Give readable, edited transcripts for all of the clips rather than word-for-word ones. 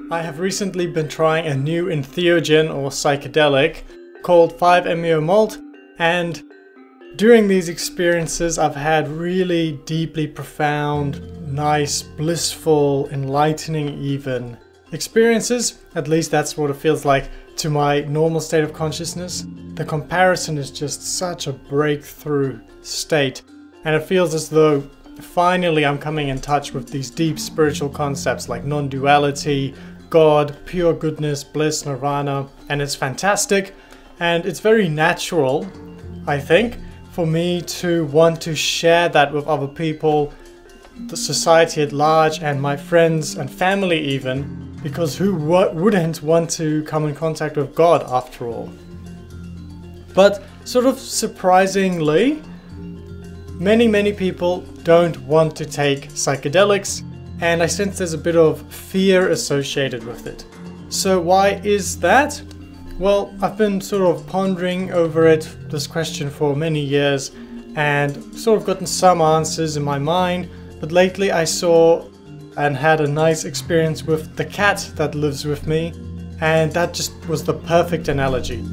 I have recently been trying a new entheogen or psychedelic called 5-MeO malt, and during these experiences I've had really deeply profound, nice, blissful, enlightening even experiences. At least that's what it feels like to my normal state of consciousness. The comparison is just such a breakthrough state, and it feels as though finally I'm coming in touch with these deep spiritual concepts like non-duality, God, pure goodness, bliss, nirvana, and it's fantastic. And it's very natural, I think, for me to want to share that with other people, the society at large, and my friends and family even, because who wouldn't want to come in contact with God after all? But sort of surprisingly, many people don't want to take psychedelics, and I sense there's a bit of fear associated with it. So why is that? Well, I've been sort of pondering over this question for many years and sort of gotten some answers in my mind, but lately I saw and had a nice experience with the cat that lives with me, and that just was the perfect analogy.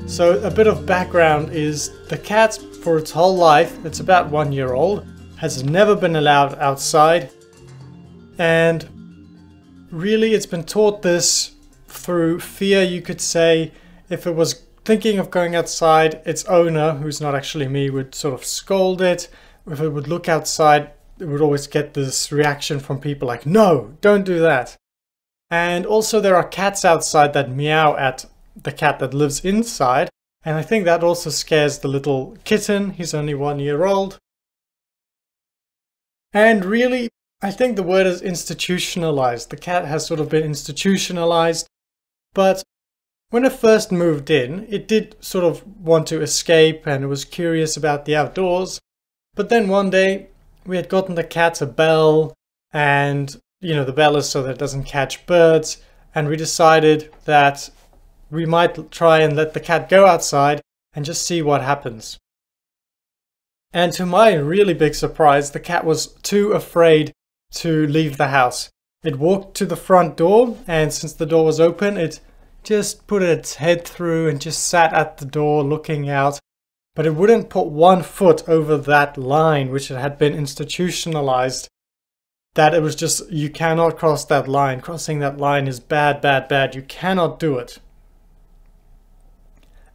So a bit of background is the cat, for its whole life, it's about 1 year old, has never been allowed outside, and really it's been taught this through fear, you could say. If it was thinking of going outside, its owner, who's not actually me, would sort of scold it. If it would look outside, it would always get this reaction from people like, no, don't do that. And also there are cats outside that meow at the cat that lives inside, and I think that also scares the little kitten. He's only 1 year old. And really, I think the word is institutionalized. The cat has sort of been institutionalized, but when it first moved in, it did sort of want to escape and it was curious about the outdoors. But then one day we had gotten the cat a bell, and the bell is so that it doesn't catch birds, and we decided that we might try and let the cat go outside and just see what happens. And to my really big surprise, the cat was too afraid to leave the house. It walked to the front door, and since the door was open, it just put its head through and just sat at the door looking out. But it wouldn't put 1 foot over that line, which it had been institutionalized. That it was just, you cannot cross that line. Crossing that line is bad, bad, bad. You cannot do it.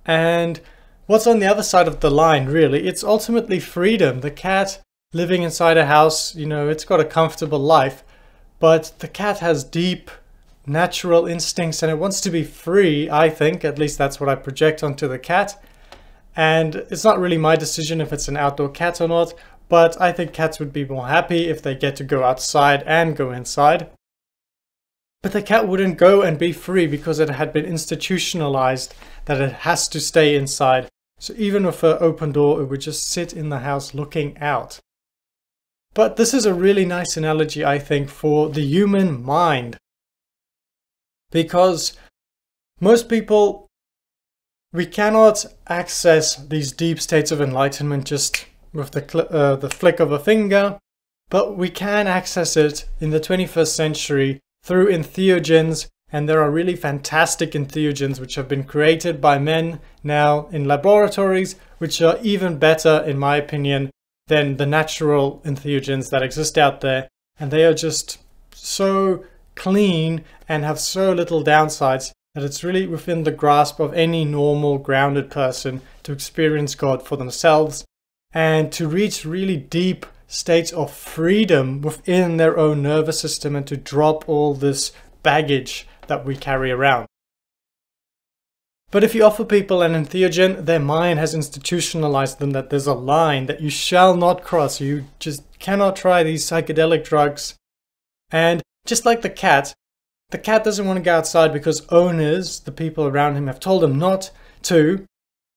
And what's on the other side of the line, really? It's ultimately freedom. The cat living inside a house, it's got a comfortable life, but the cat has deep natural instincts and it wants to be free, I think. At least that's what I project onto the cat. And it's not really my decision if it's an outdoor cat or not, but I think cats would be more happy if they get to go outside and go inside. But the cat wouldn't go and be free because it had been institutionalized that it has to stay inside. So even with an open door, it would just sit in the house looking out. But this is a really nice analogy, I think, for the human mind. Because most people, we cannot access these deep states of enlightenment just with the flick of a finger, but we can access it in the 21st century through entheogens, and there are really fantastic entheogens which have been created by men now in laboratories, which are even better, in my opinion, than the natural entheogens that exist out there. And they are just so clean and have so little downsides that it's really within the grasp of any normal, grounded person to experience God for themselves and to reach really deep states of freedom within their own nervous system and to drop all this baggage that we carry around. But if you offer people an entheogen, their mind has institutionalized them that there's a line that you shall not cross. You just cannot try these psychedelic drugs. And just like the cat doesn't want to go outside because owners, the people around him, have told him not to.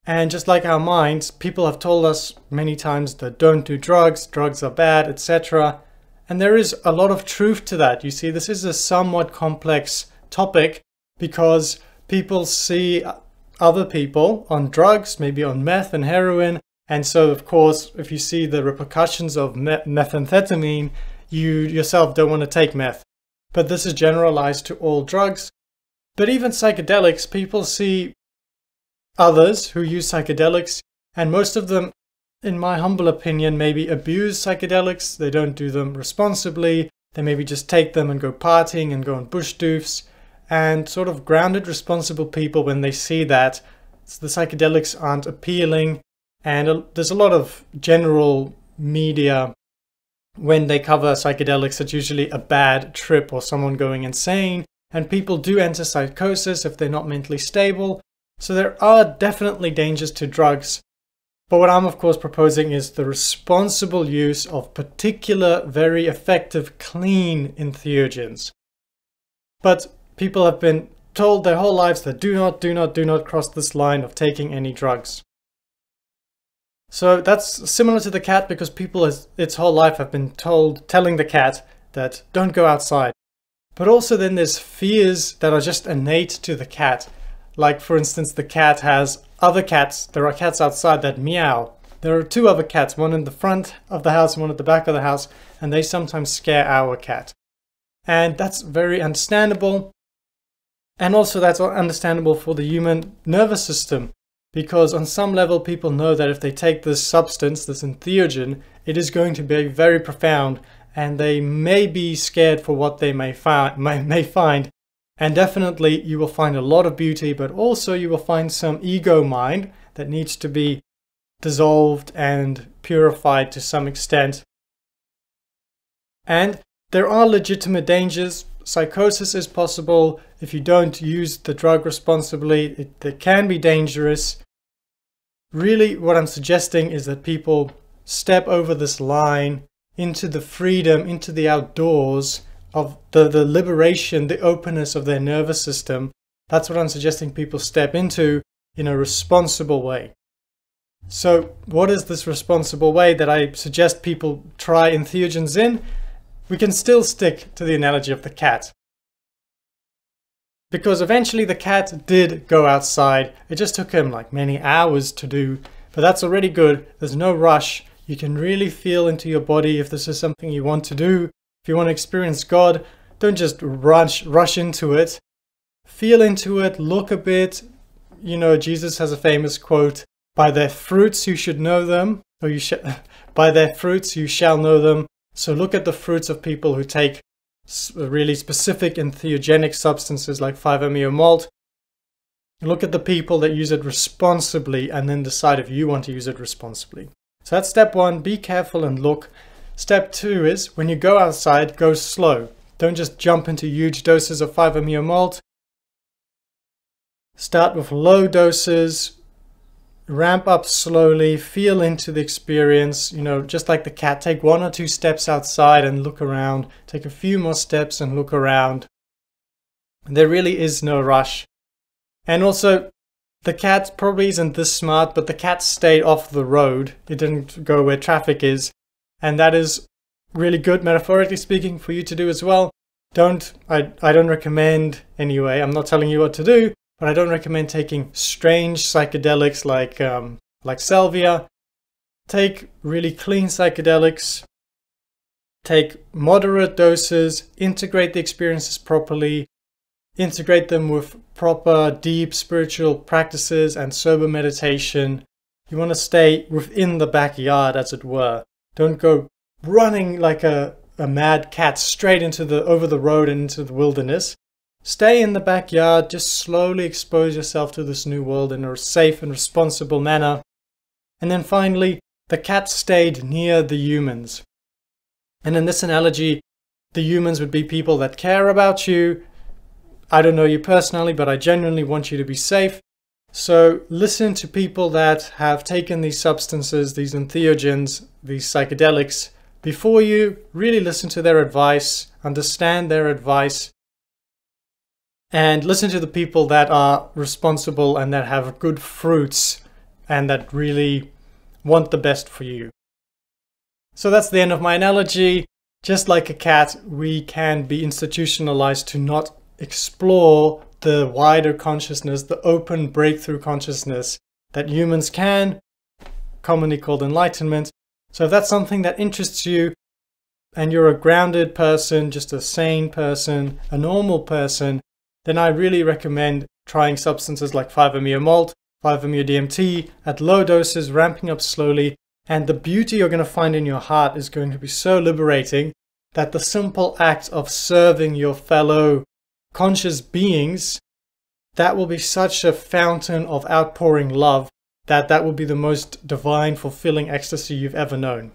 And just like our minds, people have told us many times that don't do drugs, drugs are bad, etc. And there is a lot of truth to that. You see, this is a somewhat complex topic because people see other people on drugs, maybe on meth and heroin, And so, of course, if you see the repercussions of methamphetamine, you yourself don't want to take meth. But this is generalized to all drugs. But even psychedelics, people see others who use psychedelics, and most of them, in my humble opinion, maybe abuse psychedelics. They don't do them responsibly. They maybe just take them and go partying and go on bush doofs. And sort of grounded, responsible people, when they see that the psychedelics aren't appealing, and there's a lot of general media when they cover psychedelics, it's usually a bad trip or someone going insane, and people do enter psychosis if they're not mentally stable. So there are definitely dangers to drugs. But what I'm of course proposing is the responsible use of particular, very effective, clean entheogens. But people have been told their whole lives that do not cross this line of taking any drugs. So that's similar to the cat, because people its whole life have been telling the cat that don't go outside. But also then there's fears that are just innate to the cat. Like for instance, the cat has other cats. There are cats outside that meow. There are two other cats, one in the front of the house and one at the back of the house, and they sometimes scare our cat. And that's very understandable. And also that's understandable for the human nervous system, because on some level people know that if they take this substance, this entheogen, it is going to be very profound, and they may be scared for what they may find. And definitely you will find a lot of beauty, but also you will find some ego mind that needs to be dissolved and purified to some extent. And there are legitimate dangers. Psychosis is possible if you don't use the drug responsibly. It can be dangerous. Really, what I'm suggesting is that people step over this line into the freedom, into the outdoors of the liberation, the openness of their nervous system. That's what I'm suggesting people step into in a responsible way. So what is this responsible way that I suggest people try entheogens in? We can still stick to the analogy of the cat. Because eventually the cat did go outside. It just took him like many hours to do, but that's already good. There's no rush. You can really feel into your body if this is something you want to do. If you want to experience God, don't just rush into it. Feel into it, look a bit. You know, Jesus has a famous quote, "By their fruits you should know them," or by their fruits you shall know them. So look at the fruits of people who take really specific entheogenic substances like 5-MeO malt. Look at the people that use it responsibly, and then decide if you want to use it responsibly. So that's step one, be careful and look. Step two is, when you go outside, go slow. Don't just jump into huge doses of 5-MeO malt. Start with low doses. Ramp up slowly, feel into the experience, you know, just like the cat. Take 1 or 2 steps outside and look around. Take a few more steps and look around. There really is no rush. And also, the cat probably isn't this smart, but the cat stayed off the road. It didn't go where traffic is. And that is really good, metaphorically speaking, for you to do as well. I don't recommend, anyway, I'm not telling you what to do, but I don't recommend taking strange psychedelics like salvia. Take really clean psychedelics. Take moderate doses. Integrate the experiences properly. Integrate them with proper, deep spiritual practices and sober meditation. You want to stay within the backyard, as it were. Don't go running like a mad cat straight over the road and into the wilderness. Stay in the backyard, just slowly expose yourself to this new world in a safe and responsible manner. And then finally, the cat stayed near the humans. And in this analogy, the humans would be people that care about you. I don't know you personally, but I genuinely want you to be safe. So listen to people that have taken these substances, these entheogens, these psychedelics before you. Really listen to their advice, understand their advice. And listen to the people that are responsible and that have good fruits and that really want the best for you. So that's the end of my analogy. Just like a cat, we can be institutionalized to not explore the wider consciousness, the open breakthrough consciousness that humans can commonly called enlightenment. So if that's something that interests you and you're a grounded person, just a sane person, a normal person, then I really recommend trying substances like 5-MeO malt, 5-MeO DMT at low doses, ramping up slowly. And the beauty you're going to find in your heart is going to be so liberating that the simple act of serving your fellow conscious beings, that will be such a fountain of outpouring love that will be the most divine, fulfilling ecstasy you've ever known.